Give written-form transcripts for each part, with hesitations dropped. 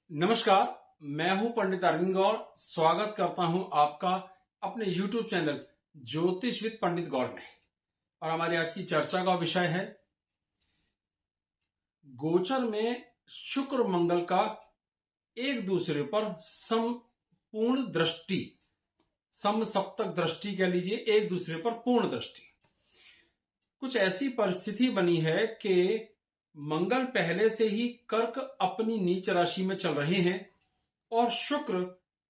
नमस्कार। मैं हूं पंडित अरविंद गौड़। स्वागत करता हूं आपका अपने YouTube चैनल ज्योतिष विद पंडित गौड़ में। और हमारी आज की चर्चा का विषय है गोचर में शुक्र मंगल का एक दूसरे पर संपूर्ण दृष्टि, समसप्तक दृष्टि कह लीजिए, एक दूसरे पर पूर्ण दृष्टि। कुछ ऐसी परिस्थिति बनी है कि मंगल पहले से ही कर्क अपनी नीच राशि में चल रहे हैं और शुक्र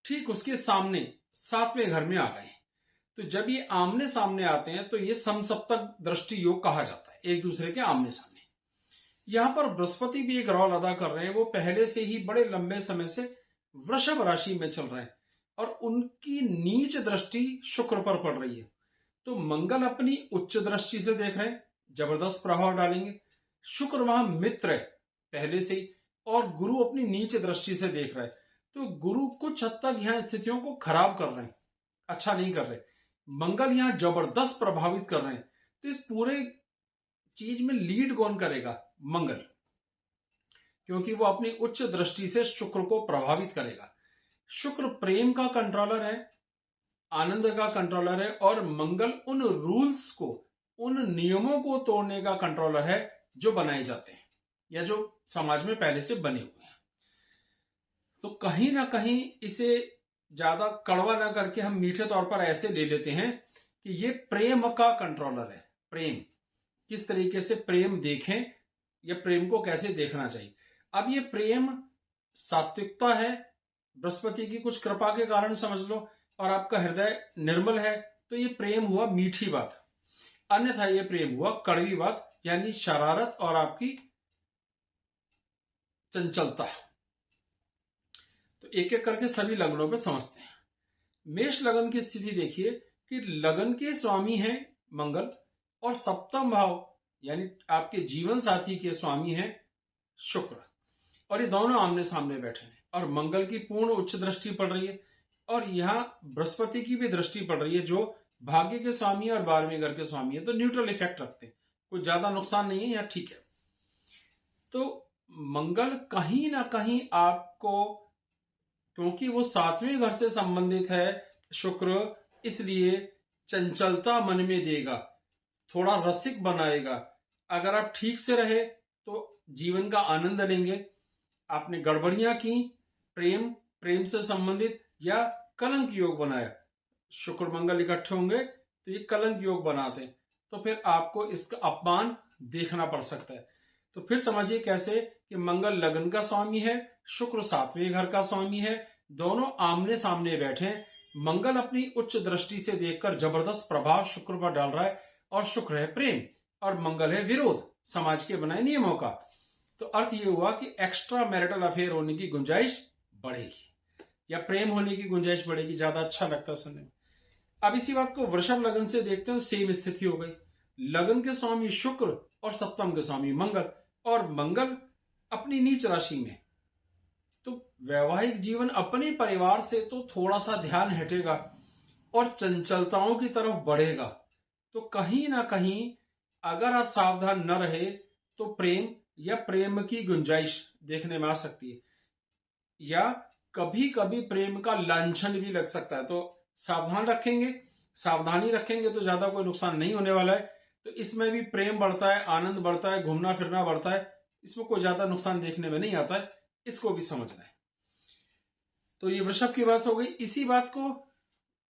ठीक उसके सामने 7वें घर में आ गए। तो जब ये आमने सामने आते हैं तो ये समसप्तक दृष्टि योग कहा जाता है, एक दूसरे के आमने सामने। यहां पर बृहस्पति भी एक रोल अदा कर रहे हैं। वो पहले से ही बड़े लंबे समय से वृषभ राशि में चल रहे हैं और उनकी नीच दृष्टि शुक्र पर पड़ रही है। तो मंगल अपनी उच्च दृष्टि से देख रहे हैं, जबरदस्त प्रभाव डालेंगे। शुक्र वहां मित्र है पहले से ही, और गुरु अपनी नीच दृष्टि से देख रहा है। तो गुरु कुछ हद तक यहां स्थितियों को खराब कर रहे हैं, अच्छा नहीं कर रहे। मंगल यहां जबरदस्त प्रभावित कर रहे हैं। तो इस पूरे चीज में लीड कौन करेगा? मंगल, क्योंकि वो अपनी उच्च दृष्टि से शुक्र को प्रभावित करेगा। शुक्र प्रेम का कंट्रोलर है, आनंद का कंट्रोलर है, और मंगल उन रूल्स को, उन नियमों को तोड़ने का कंट्रोलर है जो बनाए जाते हैं या जो समाज में पहले से बने हुए हैं। तो कहीं ना कहीं इसे ज्यादा कड़वा ना करके हम मीठे तौर पर ऐसे ले लेते हैं कि ये प्रेम का कंट्रोलर है। प्रेम, किस तरीके से प्रेम देखें या प्रेम को कैसे देखना चाहिए। अब ये प्रेम सात्विकता है, बृहस्पति की कुछ कृपा के कारण समझ लो, और आपका हृदय निर्मल है, तो ये प्रेम हुआ मीठी बात। अन्यथा ये प्रेम हुआ कड़वी बात, यानी शरारत और आपकी चंचलता। तो एक एक करके सभी लग्नों पे समझते हैं। मेष लगन की स्थिति देखिए कि लगन के स्वामी हैं मंगल, और सप्तम भाव यानी आपके जीवन साथी के स्वामी हैं शुक्र, और ये दोनों आमने सामने बैठे हैं। और मंगल की पूर्ण उच्च दृष्टि पड़ रही है, और यहां बृहस्पति की भी दृष्टि पड़ रही है जो भाग्य के स्वामी और 12वें घर के स्वामी है। तो न्यूट्रल इफेक्ट रखते हैं, कोई ज्यादा नुकसान नहीं है, यहां ठीक है। तो मंगल कहीं ना कहीं आपको, क्योंकि वो 7वें घर से संबंधित है शुक्र, इसलिए चंचलता मन में देगा, थोड़ा रसिक बनाएगा। अगर आप ठीक से रहे तो जीवन का आनंद लेंगे। आपने गड़बड़ियां की, प्रेम से संबंधित, या कलंक योग बनाया, शुक्र मंगल इकट्ठे होंगे तो ये कलंक योग बनाते हैं, तो फिर आपको इसका अपमान देखना पड़ सकता है। तो फिर समझिए कैसे कि मंगल लगन का स्वामी है, शुक्र 7वें घर का स्वामी है, दोनों आमने सामने बैठे हैं। मंगल अपनी उच्च दृष्टि से देखकर जबरदस्त प्रभाव शुक्र पर डाल रहा है, और शुक्र है प्रेम और मंगल है विरोध, समाज के बनाए नियमों का। तो अर्थ ये हुआ कि एक्स्ट्रा मैरिटल अफेयर होने की गुंजाइश बढ़ेगी, या प्रेम होने की गुंजाइश बढ़ेगी। ज्यादा अच्छा लगता है सुनने में। अब इसी बात को वृषभ लगन से देखते हैं, सेम स्थिति हो गई। लगन के स्वामी शुक्र और सप्तम के स्वामी मंगल, और मंगल अपनी नीच राशि में। तो वैवाहिक जीवन, अपने परिवार से तो थोड़ा सा ध्यान हटेगा और चंचलताओं की तरफ बढ़ेगा। तो कहीं ना कहीं अगर आप सावधान न रहे तो प्रेम या प्रेम की गुंजाइश देखने में आ सकती है, या कभी कभी प्रेम का लांछन भी लग सकता है। तो सावधान रखेंगे, सावधानी रखेंगे तो ज्यादा कोई नुकसान नहीं होने वाला है। तो इसमें भी प्रेम बढ़ता है, आनंद बढ़ता है, घूमना फिरना बढ़ता है, इसमें कोई ज्यादा नुकसान देखने में नहीं आता है। इसको भी समझना है। तो ये वृषभ की बात हो गई। इसी बात को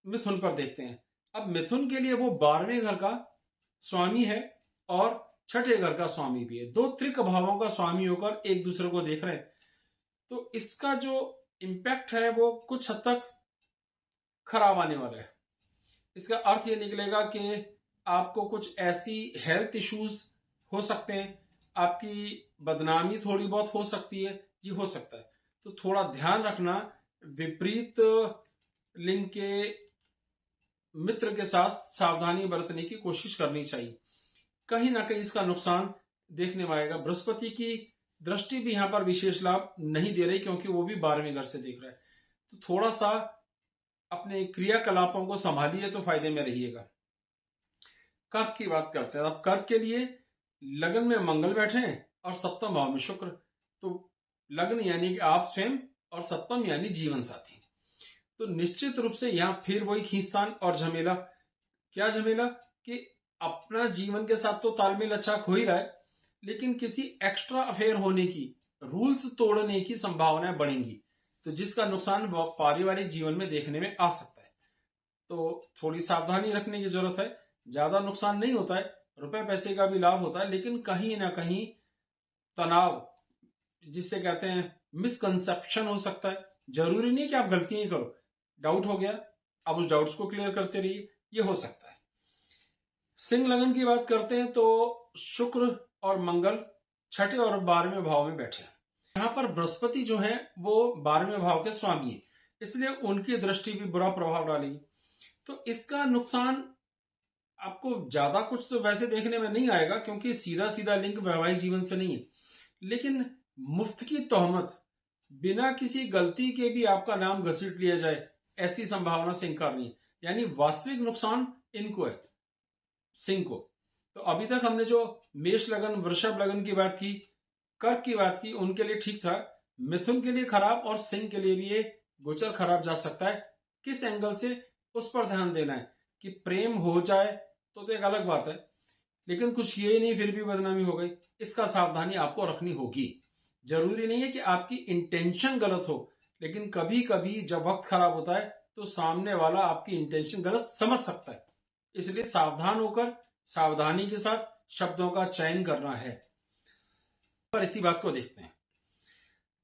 मिथुन पर देखते हैं। अब मिथुन के लिए वो 12वें घर का स्वामी है और 6ठे घर का स्वामी भी है। दो त्रिक भावों का स्वामी होकर एक दूसरे को देख रहे हैं। तो इसका जो इंपैक्ट है वो कुछ हद तक खराब आने वाला है। इसका अर्थ ये निकलेगा कि आपको कुछ ऐसी हेल्थ इश्यूज हो सकते हैं, आपकी बदनामी थोड़ी बहुत हो सकती है, ये हो सकता है। तो थोड़ा ध्यान रखना, विपरीत लिंग के मित्र के साथ सावधानी बरतने की कोशिश करनी चाहिए। कहीं ना कहीं इसका नुकसान देखने में आएगा। बृहस्पति की दृष्टि भी यहां पर विशेष लाभ नहीं दे रही, क्योंकि वो भी 12वें घर से देख रहा है। तो थोड़ा सा अपने क्रियाकलापों को संभालिए तो फायदे में रहिएगा। कर्क की बात करते हैं। अब कर्क के लिए लगन में मंगल बैठे हैं और सप्तम भाव में शुक्र। तो लग्न यानी कि आप स्वयं और सप्तम यानी जीवन साथी। तो निश्चित रूप से यहां फिर वही खींचतान और झमेला। क्या झमेला? कि अपना जीवन के साथ तो तालमेल अच्छा हो ही रहा है, लेकिन किसी एक्स्ट्रा अफेयर होने की, रूल्स तोड़ने की संभावनाएं बढ़ेंगी, तो जिसका नुकसान पारिवारिक जीवन में देखने में आ सकता है। तो थोड़ी सावधानी रखने की जरूरत है। ज्यादा नुकसान नहीं होता है, रुपए पैसे का भी लाभ होता है, लेकिन कहीं ना कहीं तनाव, जिसे कहते हैं मिसकंसेप्शन, हो सकता है। जरूरी नहीं कि आप गलतियां ही करो, डाउट हो गया, अब उस डाउट्स को क्लियर करते रहिए, ये हो सकता है। सिंह लगन की बात करते हैं तो शुक्र और मंगल छठे और 12वें भाव में बैठे। यहां पर बृहस्पति जो है वो 12वें भाव के स्वामी है, इसलिए उनकी दृष्टि भी बुरा प्रभाव डालेगी। तो इसका नुकसान आपको ज्यादा कुछ तो वैसे देखने में नहीं आएगा, क्योंकि सीधा सीधा लिंक वैवाहिक जीवन से नहीं है, लेकिन मुफ्त की तोहमत, बिना किसी गलती के भी आपका नाम घसीट लिया जाए, ऐसी संभावना से इनकार नहीं है। यानी वास्तविक नुकसान इनको है, सिंह को। तो अभी तक हमने जो मेष लगन, वृषभ लगन की बात की, कर्क की बात की, उनके लिए ठीक था। मिथुन के लिए खराब और सिंह के लिए भी ये गोचर खराब जा सकता है। किस एंगल से, उस पर ध्यान देना है। कि प्रेम हो जाए तो एक अलग बात है, लेकिन कुछ ये नहीं फिर भी बदनामी हो गई, इसका सावधानी आपको रखनी होगी। जरूरी नहीं है कि आपकी इंटेंशन गलत हो, लेकिन कभी कभी जब वक्त खराब होता है तो सामने वाला आपकी इंटेंशन गलत समझ सकता है, इसलिए सावधान होकर सावधानी के साथ शब्दों का चयन करना है। पर इसी बात को देखते हैं।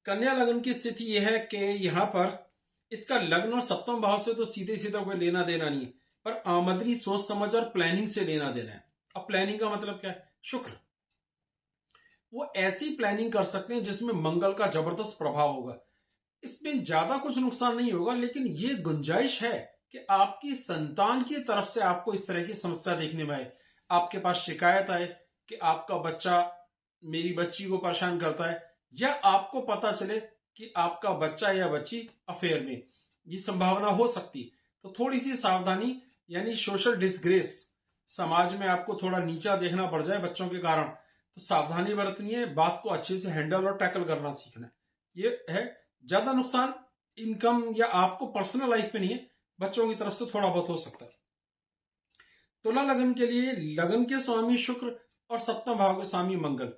कन्या लगन की स्थिति यह है कि यहां पर इसका लग्न और सप्तम भाव से तो सीधे सीधा कोई लेना देना नहीं है, पर आमदनी, सोच समझ और प्लानिंग से लेना देना है। अब प्लानिंग का मतलब क्या है? शुक्र वो ऐसी प्लानिंग कर सकते हैं जिसमें मंगल का जबरदस्त प्रभाव होगा। इसमें ज्यादा कुछ नुकसान नहीं होगा, लेकिन ये गुंजाइश है कि आपकी संतान की तरफ से आपको इस तरह की समस्या देखने में आए, आपके पास शिकायत आए कि आपका बच्चा मेरी बच्ची को परेशान करता है, या आपको पता चले कि आपका बच्चा या बच्ची अफेयर में, ये संभावना हो सकती। तो थोड़ी सी सावधानी, यानी सोशल डिसग्रेस, समाज में आपको थोड़ा नीचा देखना पड़ जाए बच्चों के कारण, तो सावधानी बरतनी है, बात को अच्छे से हैंडल और टैकल करना सीखना है। ये है। ज्यादा नुकसान इनकम या आपको पर्सनल लाइफ में नहीं है, बच्चों की तरफ से थोड़ा बहुत हो सकता है। तुला लगन के लिए लगन के स्वामी शुक्र और सप्तम भाव के स्वामी मंगल,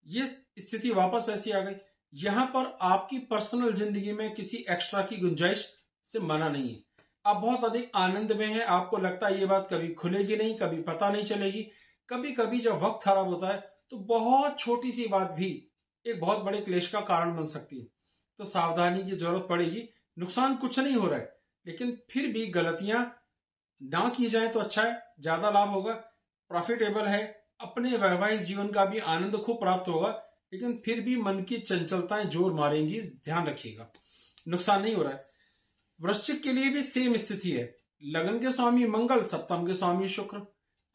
ये स्थिति वापस वैसी आ गई। यहां पर आपकी पर्सनल जिंदगी में किसी एक्स्ट्रा की गुंजाइश से मना नहीं है। आप बहुत अधिक आनंद में हैं, आपको लगता है ये बात कभी खुलेगी नहीं, कभी पता नहीं चलेगी। कभी कभी जब वक्त खराब होता है तो बहुत छोटी सी बात भी एक बहुत बड़े क्लेश का कारण बन सकती है। तो सावधानी की जरूरत पड़ेगी। नुकसान कुछ नहीं हो रहा है, लेकिन फिर भी गलतियां ना की जाए तो अच्छा है, ज्यादा लाभ होगा, प्रॉफिटेबल है, अपने वैवाहिक जीवन का भी आनंद खूब प्राप्त होगा, लेकिन फिर भी मन की चंचलताएं जोर मारेंगी, ध्यान रखिएगा। नुकसान नहीं हो रहा है। वृश्चिक के लिए भी सेम स्थिति है। लगन के स्वामी मंगल, सप्तम के स्वामी शुक्र।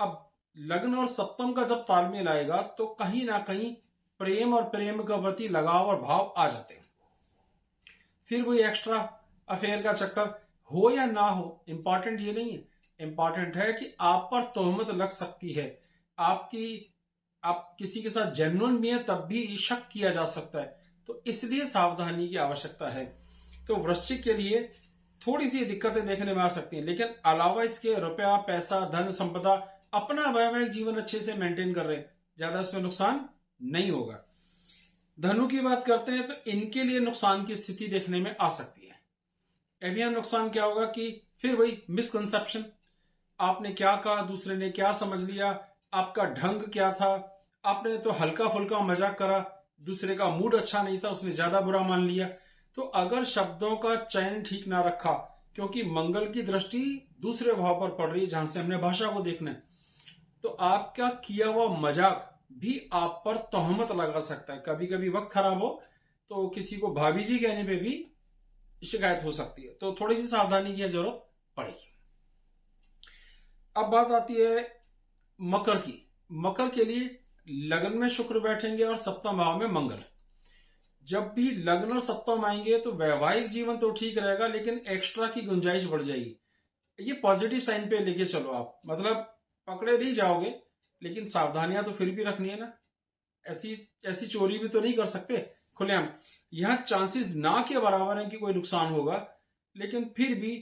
अब लगन और सप्तम का जब तालमेल आएगा तो कहीं ना कहीं प्रेम और प्रेम के प्रति लगाव और भाव आ जाते हैं। फिर वही एक्स्ट्रा अफेयर का चक्कर हो या ना हो, इंपॉर्टेंट ये नहीं है। इंपॉर्टेंट है कि आप पर तोहमत लग सकती है, आप किसी के साथ जेन्युइन भी है तब भी शक किया जा सकता है, तो इसलिए सावधानी की आवश्यकता है। तो वृश्चिक के लिए थोड़ी सी दिक्कतें देखने में आ सकती हैं, लेकिन अलावा इसके रुपया, पैसा, धन संपदा, अपना वैवाहिक जीवन अच्छे से मेंटेन कर रहे हैं, ज्यादा इसमें नुकसान नहीं होगा। धनु की बात करते हैं तो इनके लिए नुकसान की स्थिति देखने में आ सकती है। अब यहां नुकसान क्या होगा कि फिर वही मिसकंसेप्शन, आपने क्या कहा, दूसरे ने क्या समझ लिया, आपका ढंग क्या था, आपने तो हल्का फुल्का मजाक करा, दूसरे का मूड अच्छा नहीं था, उसने ज्यादा बुरा मान लिया। तो अगर शब्दों का चयन ठीक ना रखा, क्योंकि मंगल की दृष्टि दूसरे भाव पर पड़ रही है जहां से हमने भाषा को देखना है, तो आपका किया हुआ मजाक भी आप पर तोहमत लगा सकता है। कभी कभी वक्त खराब हो तो किसी को भाभी जी कहने पे भी शिकायत हो सकती है, तो थोड़ी सी सावधानी की जरूरत पड़ेगी। अब बात आती है मकर की। मकर के लिए लगन में शुक्र बैठेंगे और सप्तम भाव में मंगल। जब भी लग्न और सप्तम आएंगे तो वैवाहिक जीवन तो ठीक रहेगा, लेकिन एक्स्ट्रा की गुंजाइश बढ़ जाएगी। ये पॉजिटिव साइन पे लेके चलो आप, मतलब पकड़े नहीं जाओगे, लेकिन सावधानियां तो फिर भी रखनी है ना। ऐसी चोरी भी तो नहीं कर सकते खुलेआम। यहाँ चांसेस ना के बराबर हैं कि कोई नुकसान होगा, लेकिन फिर भी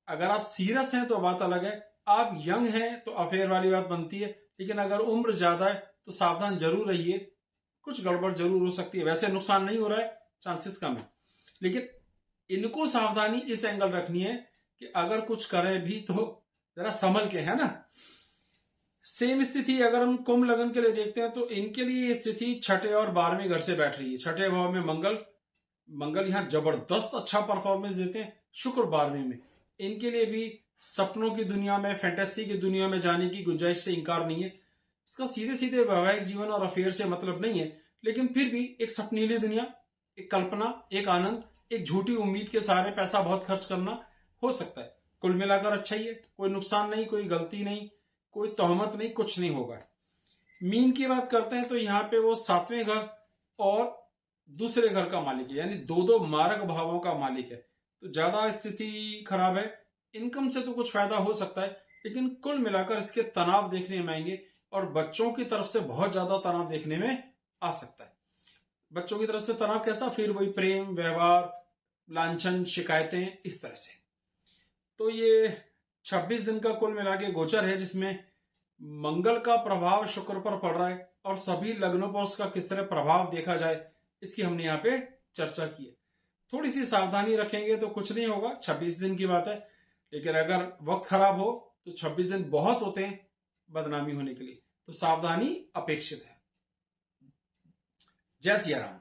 अगर आप सीरियस हैं तो बात अलग है। आप यंग हैं तो अफेयर वाली बात बनती है, लेकिन अगर उम्र ज्यादा है तो सावधान जरूर रहिए, कुछ गड़बड़ जरूर हो सकती है। वैसे नुकसान नहीं हो रहा है, चांसेस कम है, लेकिन इनको सावधानी इस एंगल रखनी है कि अगर कुछ करें भी तो जरा संभल के, है ना। सेम स्थिति अगर हम कुंभ लग्न के लिए देखते हैं तो इनके लिए ये स्थिति छठे और 12वें घर से बैठ रही है। छठे भाव में मंगल यहाँ जबरदस्त अच्छा परफॉर्मेंस देते हैं। शुक्र 12वें में, इनके लिए भी सपनों की दुनिया में, फैंटेसी की दुनिया में जाने की गुंजाइश से इंकार नहीं है। इसका सीधे सीधे वैवाहिक जीवन और अफेयर से मतलब नहीं है, लेकिन फिर भी एक सपनीली दुनिया, एक कल्पना, एक आनंद, एक झूठी उम्मीद के सहारे पैसा बहुत खर्च करना हो सकता है। कुल मिलाकर अच्छा ही है, कोई नुकसान नहीं, कोई गलती नहीं, कोई तोहमत नहीं, कुछ नहीं होगा। मीन की बात करते हैं तो यहाँ पे वो 7वें घर और दूसरे घर का मालिक है, यानी दो मारक भावों का मालिक है, तो ज्यादा स्थिति खराब है। इनकम से तो कुछ फायदा हो सकता है, लेकिन कुल मिलाकर इसके तनाव देखने में आएंगे और बच्चों की तरफ से बहुत ज्यादा तनाव देखने में आ सकता है। बच्चों की तरफ से तनाव कैसा, फिर वही प्रेम, व्यवहार, लांछन, शिकायतें, इस तरह से। तो ये 26 दिन का कुल मिला के गोचर है, जिसमें मंगल का प्रभाव शुक्र पर पड़ रहा है और सभी लग्नों पर उसका किस तरह प्रभाव देखा जाए, इसकी हमने यहाँ पे चर्चा की है। थोड़ी सी सावधानी रखेंगे तो कुछ नहीं होगा, 26 दिन की बात है, लेकिन अगर वक्त खराब हो तो 26 दिन बहुत होते हैं बदनामी होने के लिए, तो सावधानी अपेक्षित है। जय सिया राम।